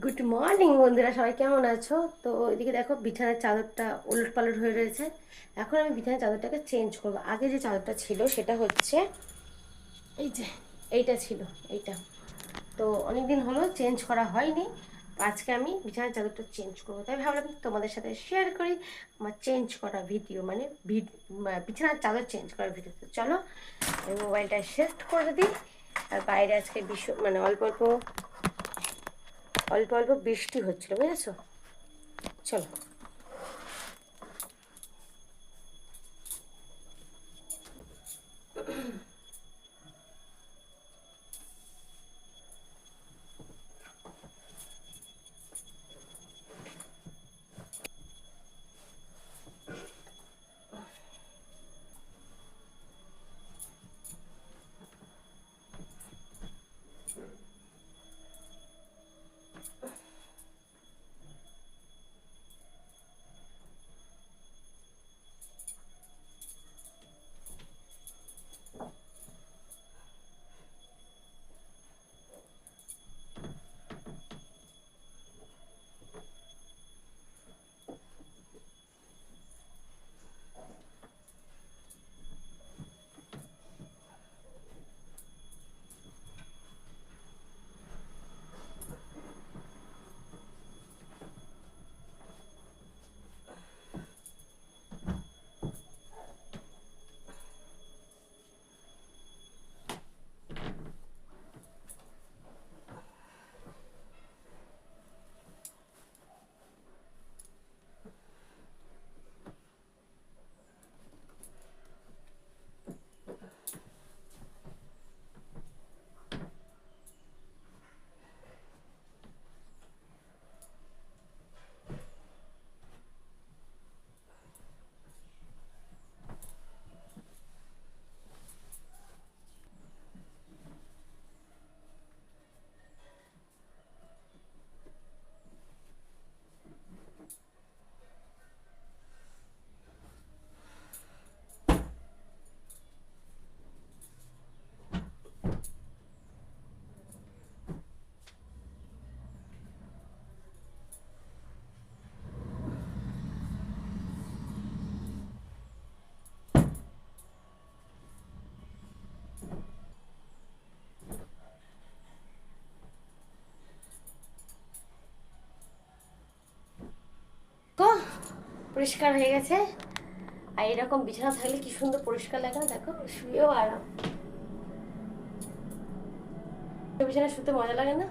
Good morning বন্ধুরা, সবাই কেমন আছো? তো এদিকে দেখো, বিছানার চাদরটা ওলট পালট হয়ে রয়েছে। এখন আমি বিছানার চাদরটাকে চেঞ্জ করবো। আগে যে চাদরটা ছিল সেটা হচ্ছে এই যে, এইটা ছিল, এইটা। তো অনেকদিন হলো চেঞ্জ করা হয়নি। তো আজকে আমি বিছানার চাদরটা চেঞ্জ করবো, তাই ভাবলাম তোমাদের সাথে শেয়ার করি আমার চেঞ্জ করা ভিডিও, মানে বিছানার চাদর চেঞ্জ করার ভিডিও। তো চলো আমি মোবাইলটা শিফট করে দিই। আর বাইরে আজকে মানে অল্প অল্প অল্প অল্প বৃষ্টি হচ্ছিল, বুঝেছো? চলো। তো পরিষ্কার হয়ে গেছে। আর এরকম বিছানা থাকলে কি সুন্দর পরিষ্কার লাগে না? দেখো, শুয়েও আরাম। বিছানা শুতে মজা লাগে না?